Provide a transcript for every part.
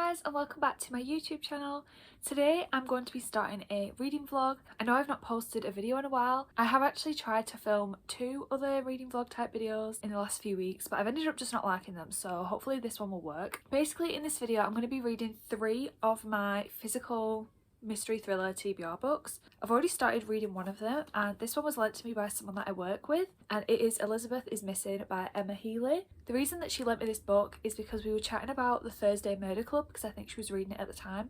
guys, and welcome back to my YouTube channel. Today I'm going to be starting a reading vlog. I know I've not posted a video in a while. I have actually tried to film 2 other reading vlog type videos in the last few weeks, but I've ended up just not liking them, so hopefully this one will work. Basically in this video I'm going to be reading 3 of my physical mystery thriller TBR books. I've already started reading one of them, and this one was lent to me by someone that I work with, and it is Elizabeth is Missing by Emma Healy. The reason that she lent me this book is because we were chatting about the Thursday Murder Club, because I think she was reading it at the time,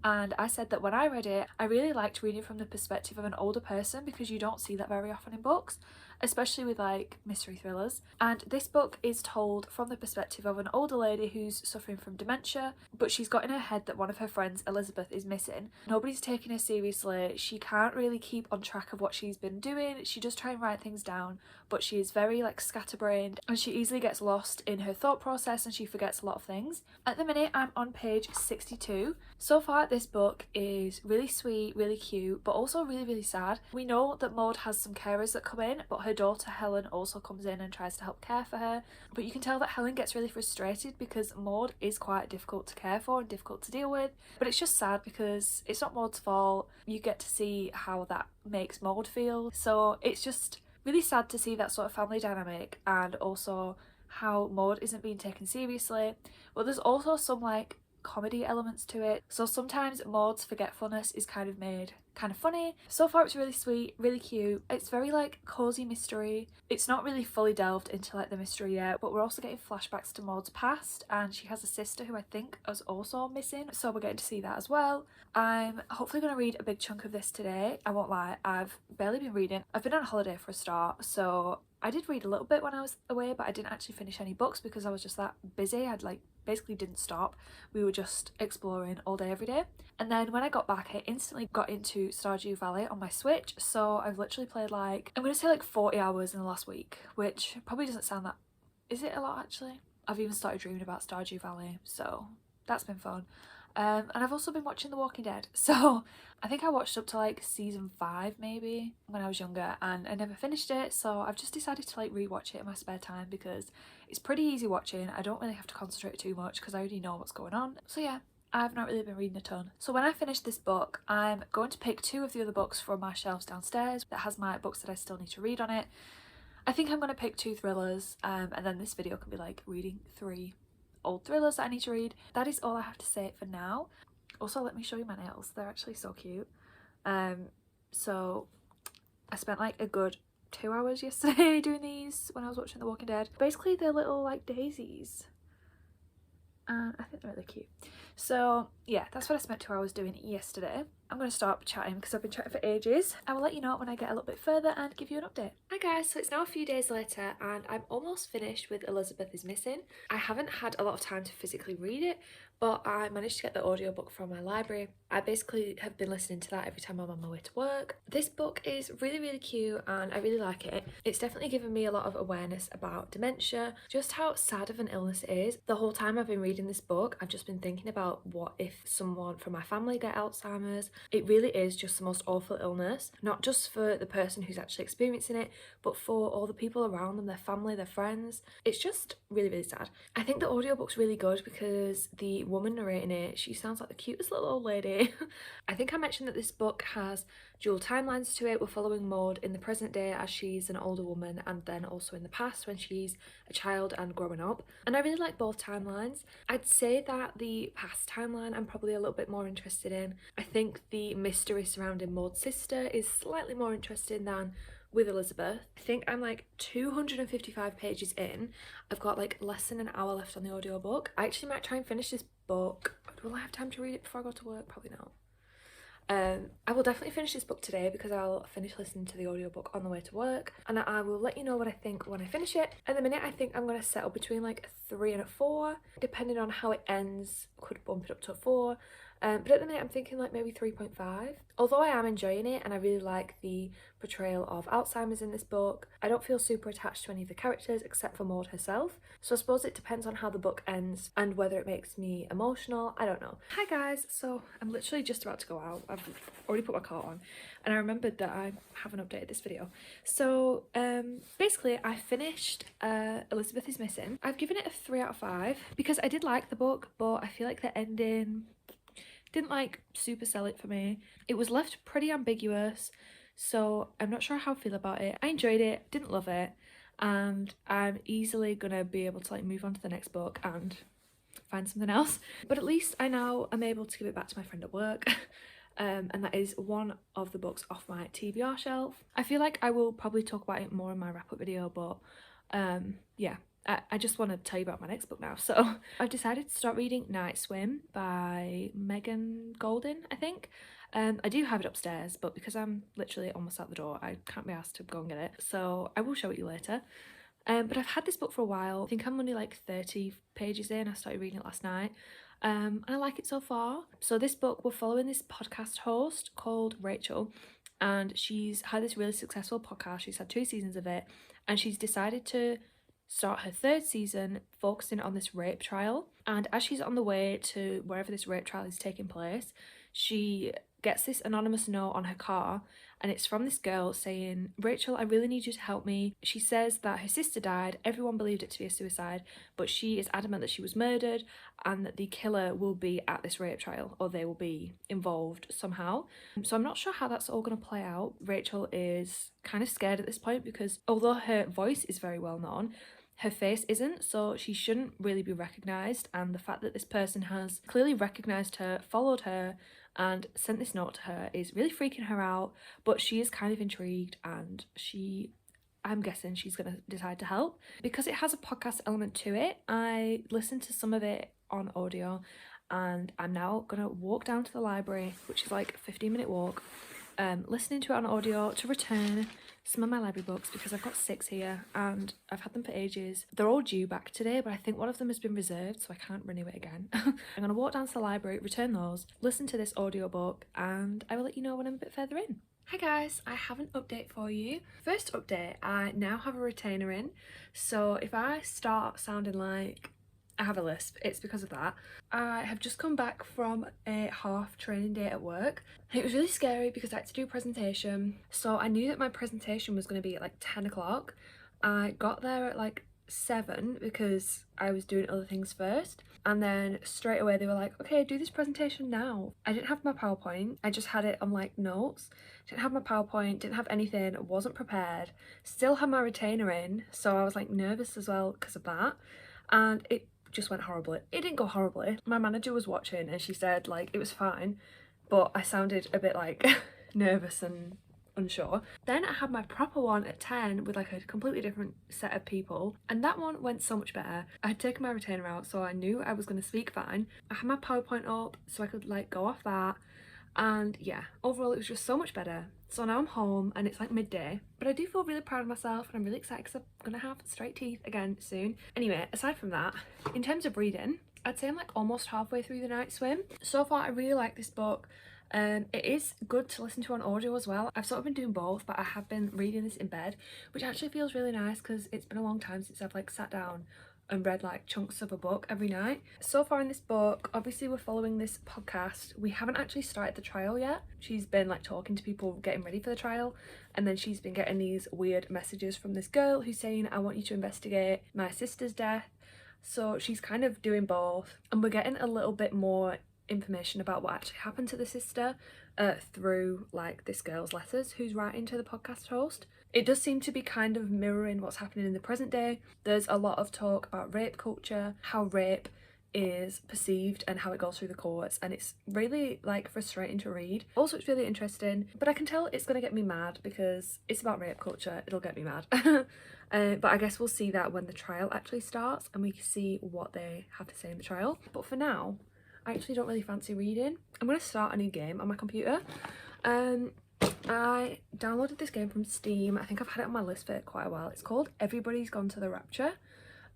and I said that when I read it I really liked reading from the perspective of an older person, because you don't see that very often in books, especially with like mystery thrillers. And this book is told from the perspective of an older lady who's suffering from dementia, but she's got in her head that one of her friends, Elizabeth, is missing. Nobody's taking her seriously. She can't really keep on track of what she's been doing. She does try and write things down, but she is very like scatterbrained, and she easily gets lost in her thought process and she forgets a lot of things. At the minute I'm on page 62. So far this book is really sweet, really cute, but also really sad. We know that Maud has some carers that come in, but her daughter Helen also comes in and tries to help care for her. But you can tell that Helen gets really frustrated because Maud is quite difficult to care for and difficult to deal with. But it's just sad because it's not Maud's fault. You get to see how that makes Maud feel. So it's just really sad to see that sort of family dynamic, and also how Maud isn't being taken seriously. But there's also some like comedy elements to it, so sometimes Maud's forgetfulness is kind of made kind of funny. So far it's really sweet, really cute. It's very like cozy mystery. It's not really fully delved into like the mystery yet, but we're also getting flashbacks to Maud's past, and she has a sister who I think is also missing, so we're getting to see that as well. I'm hopefully going to read a big chunk of this today. I won't lie, I've barely been reading. I've been on holiday for a start, so I did read a little bit when I was away, but I didn't actually finish any books because I was just that busy. I'd like basically didn't stop. We were just exploring all day every day. And then when I got back I instantly got into Stardew Valley on my Switch, so I've literally played like, I'm gonna say like 40 hours in the last week, which probably doesn't sound that, is it a lot actually? I've even started dreaming about Stardew Valley, so that's been fun. And I've also been watching The Walking Dead, so I think I watched up to like season 5 maybe when I was younger, and I never finished it, so I've just decided to like rewatch it in my spare time because it's pretty easy watching. I don't really have to concentrate too much because I already know what's going on. So yeah, I've not really been reading a ton. So when I finish this book I'm going to pick 2 of the other books from my shelves downstairs that has my books that I still need to read on it. I think I'm going to pick 2 thrillers, and then this video can be like reading 3 old thrillers that I need to read. That is all I have to say for now. Also, let me show you my nails. They're actually so cute. So I spent like a good 2 hours yesterday doing these when I was watching The Walking Dead. Basically they're little like daisies, and I think they're really cute. So yeah, that's what I spent 2 hours doing yesterday. I'm going to stop chatting because I've been chatting for ages. I will let you know when I get a little bit further and give you an update. Hi guys, so it's now a few days later and I'm almost finished with Elizabeth is Missing. I haven't had a lot of time to physically read it, but I managed to get the audiobook from my library. I basically have been listening to that every time I'm on my way to work. This book is really cute and I really like it. It's definitely given me a lot of awareness about dementia, just how sad of an illness it is. The whole time I've been reading this book I've just been thinking about what if someone from my family get Alzheimer's. It really is just the most awful illness, not just for the person who's actually experiencing it, but for all the people around them, their family, their friends. It's just really sad. I think the audiobook's really good because the woman narrating it, she sounds like the cutest little old lady. I think I mentioned that this book has dual timelines to it. We're following Maud in the present day as she's an older woman, and then also in the past when she's a child and growing up. And I really like both timelines. I'd say that the past timeline I'm probably a little bit more interested in. I think the mystery surrounding Maud's sister is slightly more interesting than with Elizabeth. I think I'm like 255 pages in. I've got like less than an hour left on the audiobook. I actually might try and finish this book. Will I have time to read it before I go to work? Probably not. I will definitely finish this book today because I'll finish listening to the audiobook on the way to work, and I will let you know what I think when I finish it. At the minute I think I'm going to settle between like a 3 and a 4, depending on how it ends. Could bump it up to a 4. But at the minute I'm thinking like maybe 3.5. Although I am enjoying it and I really like the portrayal of Alzheimer's in this book, I don't feel super attached to any of the characters except for Maud herself. So I suppose it depends on how the book ends and whether it makes me emotional. I don't know. Hi guys, so I'm literally just about to go out. I've already put my coat on and I remembered that I haven't updated this video. So basically I finished Elizabeth is Missing. I've given it a 3 out of 5 because I did like the book, but I feel like the ending didn't like super sell it for me. It was left pretty ambiguous, so I'm not sure how I feel about it. I enjoyed it, didn't love it, and I'm easily gonna be able to like move on to the next book and find something else. But at least I now am able to give it back to my friend at work. And that is one of the books off my TBR shelf. I feel like I will probably talk about it more in my wrap-up video, but yeah, I just want to tell you about my next book now. So I've decided to start reading Night Swim by Megan Goldin, I think. I do have it upstairs, but because I'm literally almost out the door, I can't be asked to go and get it. So I will show it you later. But I've had this book for a while. I think I'm only like 30 pages in. I started reading it last night. And I like it so far. So this book, we're following this podcast host called Rachel, and she's had this really successful podcast. She's had 2 seasons of it, and she's decided to start her 3rd season focusing on this rape trial. And as she's on the way to wherever this rape trial is taking place, she gets this anonymous note on her car, and it's from this girl saying, "Rachel, I really need you to help me." She says that her sister died, everyone believed it to be a suicide, but she is adamant that she was murdered and that the killer will be at this rape trial, or they will be involved somehow. So I'm not sure how that's all going to play out. Rachel is kind of scared at this point because although her voice is very well known, her face isn't, so she shouldn't really be recognised, and the fact that this person has clearly recognised her, followed her, and sent this note to her is really freaking her out. But she is kind of intrigued, and I'm guessing she's going to decide to help. Because it has a podcast element to it, I listened to some of it on audio, and I'm now going to walk down to the library, which is like a 15-minute walk, listening to it on audio to return some of my library books because I've got 6 here and I've had them for ages. They're all due back today, but I think one of them has been reserved, so I can't renew it again. I'm going to walk down to the library, return those, listen to this audiobook, and I will let you know when I'm a bit further in. Hi guys, I have an update for you. First update, I now have a retainer in, so if I start sounding like I have a lisp, it's because of that. I have just come back from a half training day at work. It was really scary because I had to do a presentation, so I knew that my presentation was going to be at like 10 o'clock. I got there at like 7 because I was doing other things first, and then straight away they were like, okay, do this presentation now. I didn't have my PowerPoint, I just had it on like notes. Didn't have my PowerPoint, didn't have anything, wasn't prepared, still had my retainer in, so I was like nervous as well because of that, and it just went horribly. It didn't go horribly. My manager was watching and she said like it was fine, but I sounded a bit like nervous and unsure. Then I had my proper one at 10 with like a completely different set of people, and that one went so much better. I had taken my retainer out, so I knew I was going to speak fine. I had my PowerPoint up so I could like go off that, and yeah, overall it was just so much better. So now I'm home and it's like midday, but I do feel really proud of myself and I'm really excited because I'm gonna have straight teeth again soon. Anyway, aside from that, in terms of reading, I'd say I'm like almost halfway through the Night Swim. So far I really like this book. It is good to listen to on audio as well. I've sort of been doing both, but I have been reading this in bed, which actually feels really nice because it's been a long time since I've like sat down and read like chunks of a book every night. So far in this book, obviously we're following this podcast. We haven't actually started the trial yet. She's been like talking to people getting ready for the trial, and then she's been getting these weird messages from this girl who's saying, I want you to investigate my sister's death. So she's kind of doing both, and we're getting a little bit more information about what actually happened to the sister through like this girl's letters who's writing to the podcast host. It does seem to be kind of mirroring what's happening in the present day. There's a lot of talk about rape culture, how rape is perceived and how it goes through the courts, and it's really like frustrating to read. Also, it's really interesting, but I can tell it's gonna get me mad because it's about rape culture. It'll get me mad. But I guess we'll see that when the trial actually starts and we can see what they have to say in the trial. But for now, I actually don't really fancy reading. I'm gonna start a new game on my computer. I downloaded this game from Steam. I think I've had it on my list for quite a while. It's called Everybody's Gone to the Rapture,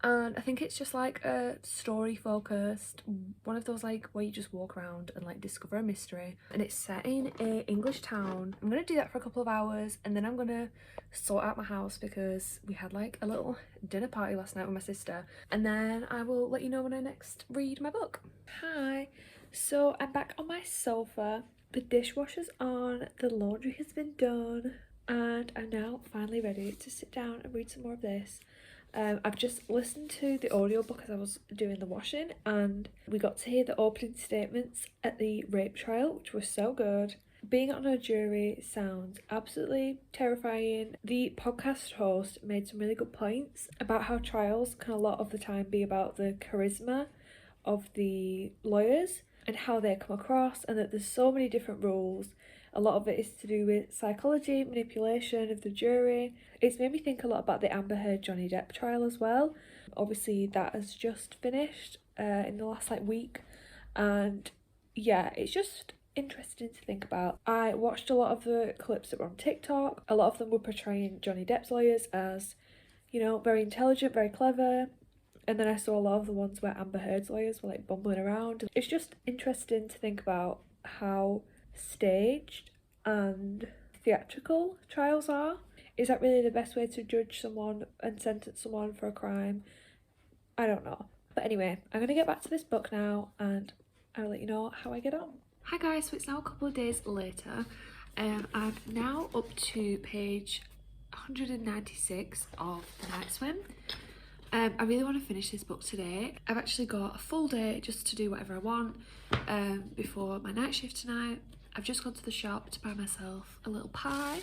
and I think it's just like a story focused, one of those like where you just walk around and like discover a mystery, and it's set in a English town. I'm gonna do that for a couple of hours and then I'm gonna sort out my house because we had like a little dinner party last night with my sister, and then I will let you know when I next read my book. Hi, so I'm back on my sofa, the dishwasher's on, the laundry has been done, and I'm now finally ready to sit down and read some more of this. I've just listened to the audiobook as I was doing the washing, and we got to hear the opening statements at the rape trial, which was so good. Being on a jury sounds absolutely terrifying. The podcast host made some really good points about how trials can a lot of the time be about the charisma of the lawyers and how they come across, and that there's so many different rules. A lot of it is to do with psychology, manipulation of the jury. It's made me think a lot about the Amber Heard Johnny Depp trial as well. Obviously that has just finished in the last like week, and yeah, it's just interesting to think about. I watched a lot of the clips that were on TikTok. A lot of them were portraying Johnny Depp's lawyers as, you know, very intelligent, very clever, and then I saw a lot of the ones where Amber Heard's lawyers were like bumbling around. It's just interesting to think about how staged and theatrical trials are. Is that really the best way to judge someone and sentence someone for a crime? I don't know. But anyway, I'm gonna get back to this book now and I'll let you know how I get on. Hi guys, so it's now a couple of days later. I'm now up to page 196 of The Night Swim. I really want to finish this book today. I've actually got a full day just to do whatever I want before my night shift tonight. I've just gone to the shop to buy myself a little pie,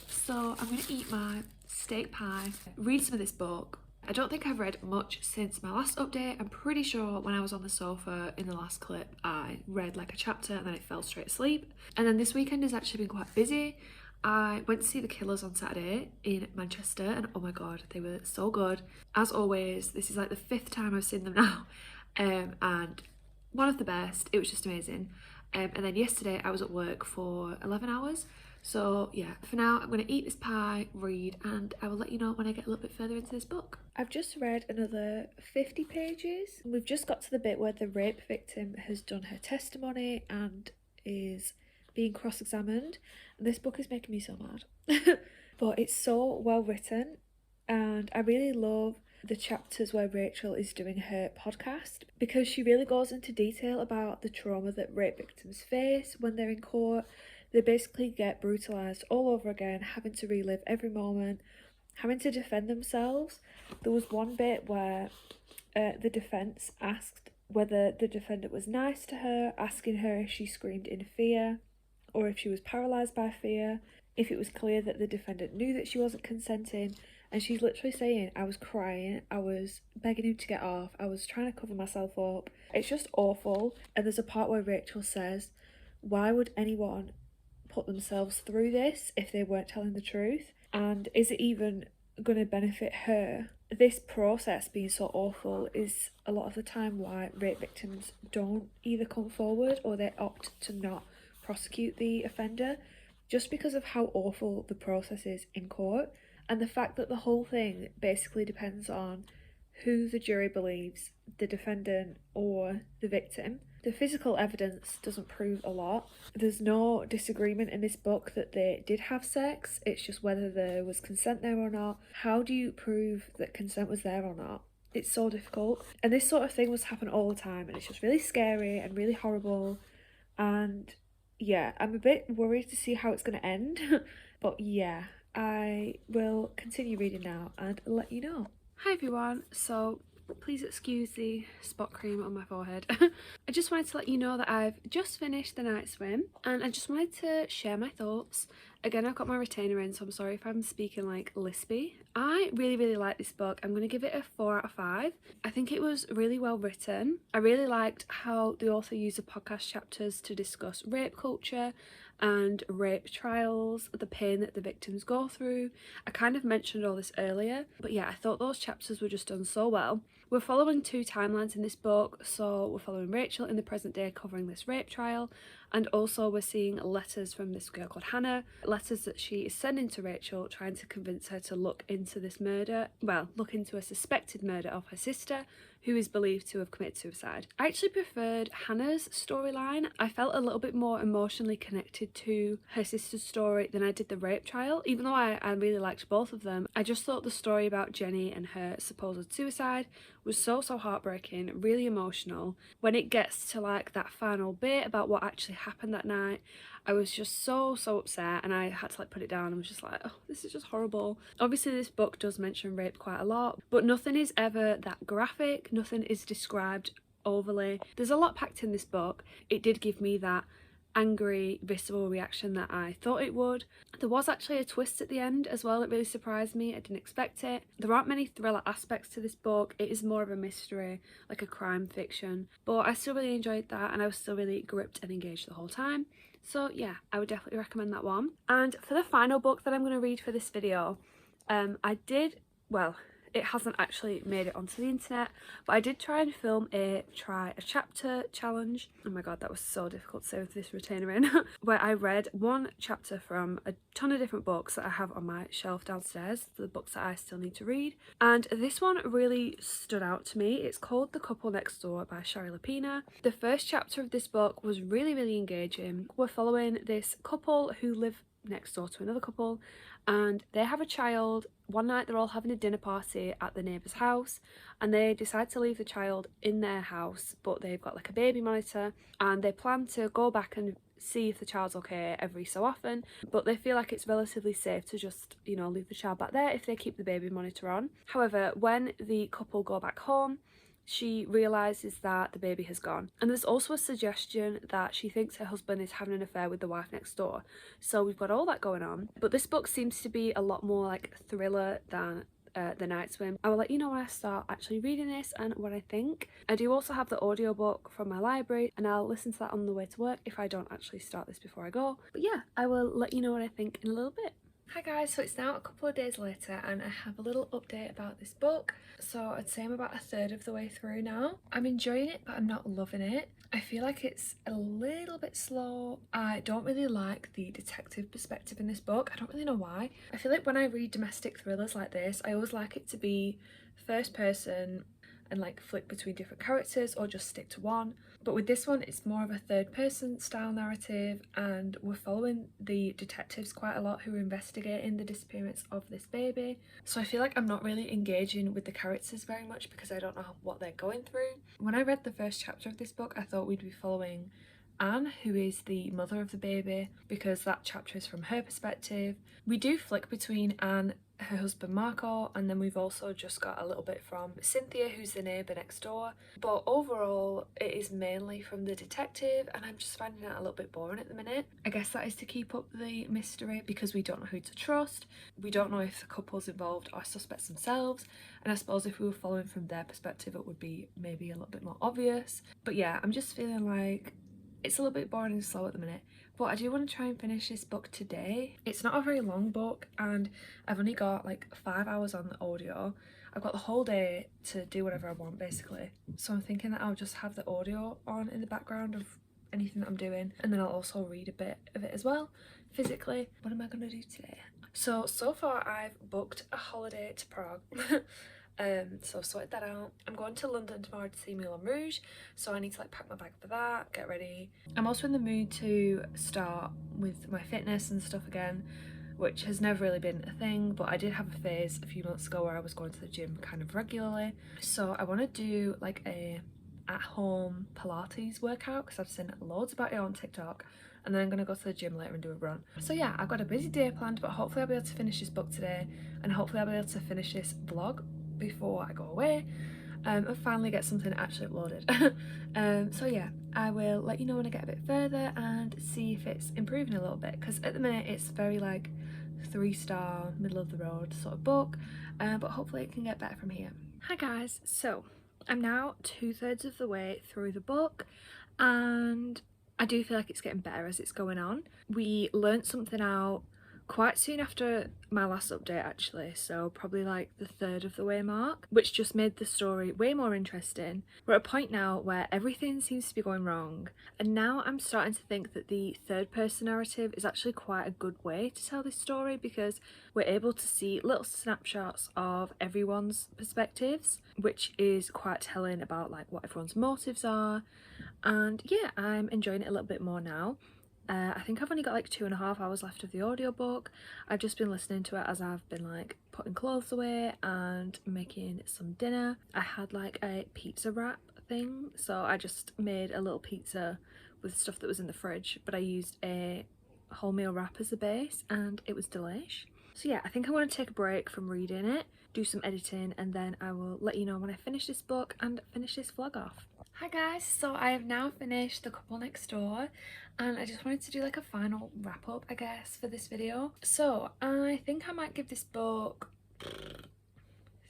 so I'm going to eat my steak pie, read some of this book. I don't think I've read much since my last update. I'm pretty sure when I was on the sofa in the last clip I read like a chapter and then it fell straight asleep. And then this weekend has actually been quite busy. I went to see The Killers on Saturday in Manchester and oh my god, they were so good. As always, this is like the 5th time I've seen them now, and one of the best. It was just amazing. And then yesterday I was at work for 11 hours. So yeah, for now I'm going to eat this pie, read, and I will let you know when I get a little bit further into this book. I've just read another 50 pages. We've just got to the bit where the rape victim has done her testimony and is being cross-examined. This book is making me so mad. But it's so well written, and I really love the chapters where Rachel is doing her podcast because she really goes into detail about the trauma that rape victims face when they're in court. They basically get brutalised all over again, having to relive every moment, having to defend themselves. There was one bit where the defence asked whether the defendant was nice to her, asking her if she screamed in fear or if she was paralysed by fear, if it was clear that the defendant knew that she wasn't consenting. And she's literally saying, I was crying, I was begging him to get off, I was trying to cover myself up. It's just awful. And there's a part where Rachel says, why would anyone put themselves through this if they weren't telling the truth? And is it even going to benefit her? This process being so awful is a lot of the time why rape victims don't either come forward or they opt to not prosecute the offender, just because of how awful the process is in court, and the fact that the whole thing basically depends on who the jury believes, the defendant or the victim. The physical evidence doesn't prove a lot. There's no disagreement in this book that they did have sex, it's just whether there was consent there or not. How do you prove that consent was there or not? It's so difficult, and this sort of thing was happening all the time, and it's just really scary and really horrible. And yeah, I'm a bit worried to see how it's going to end. But yeah, I will continue reading now and let you know. Hi everyone, so please excuse the spot cream on my forehead. I just wanted to let you know that I've just finished The Night Swim and I just wanted to share my thoughts. Again, I've got my retainer in, so I'm sorry if I'm speaking like lispy. I really like this book. I'm going to give it a 4 out of 5. I think it was really well written. I really liked how the author used the podcast chapters to discuss rape culture and rape trials, the pain that the victims go through. I kind of mentioned all this earlier, but yeah, I thought those chapters were just done so well. We're following two timelines in this book, so we're following Rachel in the present day covering this rape trial, and also we're seeing letters from this girl called Hannah, letters that she is sending to Rachel trying to convince her to look into this murder, well, look into a suspected murder of her sister, who is believed to have committed suicide. I actually preferred Hannah's storyline. I felt a little bit more emotionally connected to her sister's story than I did the rape trial, even though I really liked both of them. I just thought the story about Jenny and her supposed suicide was so heartbreaking, really emotional. When it gets to like that final bit about what actually happened that night, I was just so upset, and I had to like put it down and was just like, oh, this is just horrible. Obviously this book does mention rape quite a lot, but nothing is ever that graphic, nothing is described overly. There's a lot packed in this book. It did give me that angry, visceral reaction that I thought it would. There was actually a twist at the end as well. It really surprised me. I didn't expect it. There aren't many thriller aspects to this book. It is more of a mystery, like a crime fiction, but I still really enjoyed that, and I was still really gripped and engaged the whole time. So yeah, I would definitely recommend that one. And for the final book that I'm going to read for this video, it hasn't actually made it onto the internet, but I did try and film a chapter challenge. Oh my god, that was so difficult to say with this retainer in. Where I read one chapter from a ton of different books that I have on my shelf downstairs, the books that I still need to read, and this one really stood out to me. It's called The Couple Next Door by Shari Lapina. The first chapter of this book was really engaging. We're following this couple who live next door to another couple, and they have a child. One night they're all having a dinner party at the neighbour's house, and they decide to leave the child in their house, but they've got like a baby monitor, and they plan to go back and see if the child's okay every so often, but they feel like it's relatively safe to just, you know, leave the child back there if they keep the baby monitor on. However, when the couple go back home, she realises that the baby has gone, and there's also a suggestion that she thinks her husband is having an affair with the wife next door. So we've got all that going on, but this book seems to be a lot more like thriller than The Night Swim. I will let you know when I start actually reading this and what I think. I do also have the audiobook from my library, and I'll listen to that on the way to work if I don't actually start this before I go. But yeah, I will let you know what I think in a little bit. Hi guys, so it's now a couple of days later and I have a little update about this book. So I'd say I'm about a third of the way through now. I'm enjoying it, but I'm not loving it. I feel like it's a little bit slow. I don't really like the detective perspective in this book. I don't really know why. I feel like when I read domestic thrillers like this, I always like it to be first person and like flick between different characters or just stick to one. But with this one, it's more of a third person style narrative, and we're following the detectives quite a lot who are investigating the disappearance of this baby. So I feel like I'm not really engaging with the characters very much because I don't know what they're going through. When I read the first chapter of this book, I thought we'd be following Anne, who is the mother of the baby, because that chapter is from her perspective. We do flick between Anne, her husband Marco, and then we've also just got a little bit from Cynthia, who's the neighbour next door. But overall it is mainly from the detective, and I'm just finding it a little bit boring at the minute. I guess that is to keep up the mystery because we don't know who to trust. We don't know if the couples involved are suspects themselves, and I suppose if we were following from their perspective it would be maybe a little bit more obvious. But yeah, I'm just feeling like it's a little bit boring and slow at the minute, but I do want to try and finish this book today. It's not a very long book, and I've only got like 5 hours on the audio. I've got the whole day to do whatever I want basically, so I'm thinking that I'll just have the audio on in the background of anything that I'm doing, and then I'll also read a bit of it as well physically. What am I going to do today? So far I've booked a holiday to Prague. So I've sorted that out. I'm going to London tomorrow to see Moulin Rouge, so I need to like pack my bag for that, get ready. I'm also in the mood to start with my fitness and stuff again, which has never really been a thing, but I did have a phase a few months ago where I was going to the gym kind of regularly. So I want to do like a at-home Pilates workout because I've seen loads about it on TikTok, and then I'm going to go to the gym later and do a run. So yeah, I've got a busy day planned, but hopefully I'll be able to finish this book today, and hopefully I'll be able to finish this vlog before I go away and finally get something actually uploaded. So yeah, I will let you know when I get a bit further and see if it's improving a little bit, because at the minute it's very like 3-star middle of the road sort of book, but hopefully it can get better from here. Hi guys, so I'm now 2/3 of the way through the book, and I do feel like it's getting better as it's going on. We learnt something out quite soon after my last update actually, so probably like the third of the way mark, which just made the story way more interesting. We're at a point now where everything seems to be going wrong, and now I'm starting to think that the third person narrative is actually quite a good way to tell this story, because we're able to see little snapshots of everyone's perspectives, which is quite telling about like what everyone's motives are. And yeah, I'm enjoying it a little bit more now. I think I've only got like 2.5 hours left of the audiobook. I've just been listening to it as I've been like putting clothes away and making some dinner. I had like a pizza wrap thing, so I just made a little pizza with stuff that was in the fridge, but I used a wholemeal wrap as a base and it was delish. So yeah, I think I'm going to take a break from reading it, do some editing, and then I will let you know when I finish this book and finish this vlog off. Hi guys, so I have now finished The Couple Next Door, and I just wanted to do like a final wrap up I guess for this video. So I think I might give this book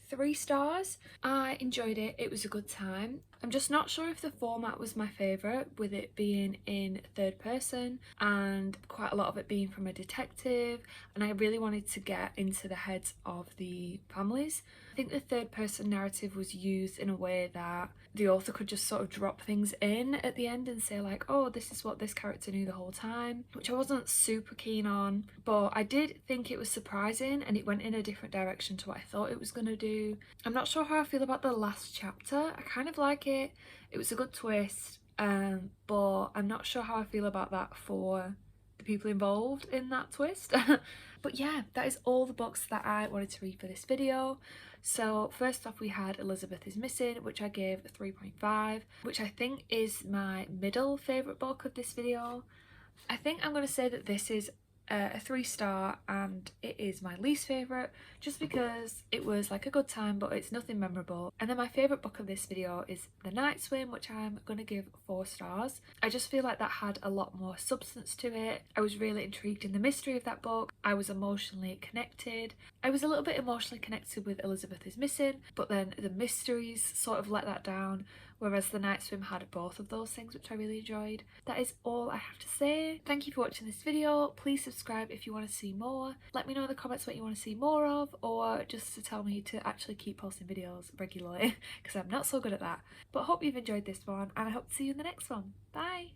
3 stars. I enjoyed it, it was a good time. I'm just not sure if the format was my favourite, with it being in third person and quite a lot of it being from a detective, and I really wanted to get into the heads of the families. I think the third person narrative was used in a way that the author could just sort of drop things in at the end and say like, oh, this is what this character knew the whole time, which I wasn't super keen on, but I did think it was surprising and it went in a different direction to what I thought it was going to do. I'm not sure how I feel about the last chapter. I kind of like it. It was a good twist, but I'm not sure how I feel about that for the people involved in that twist. But yeah, that is all the books that I wanted to read for this video. So first off we had Elizabeth is Missing, which I gave a 3.5, which I think is my middle favourite book of this video. I think I'm going to say that this is a 3-star, and it is my least favourite just because it was like a good time but it's nothing memorable. And then my favourite book of this video is The Night Swim, which I'm going to give 4 stars. I just feel like that had a lot more substance to it. I was really intrigued in the mystery of that book. I was emotionally connected. I was a little bit emotionally connected with Elizabeth is Missing, but then the mysteries sort of let that down, whereas The Night Swim had both of those things, which I really enjoyed. That is all I have to say. Thank you for watching this video. Please subscribe if you want to see more. Let me know in the comments what you want to see more of, or just to tell me to actually keep posting videos regularly because I'm not so good at that. But hope you've enjoyed this one, and I hope to see you in the next one. Bye!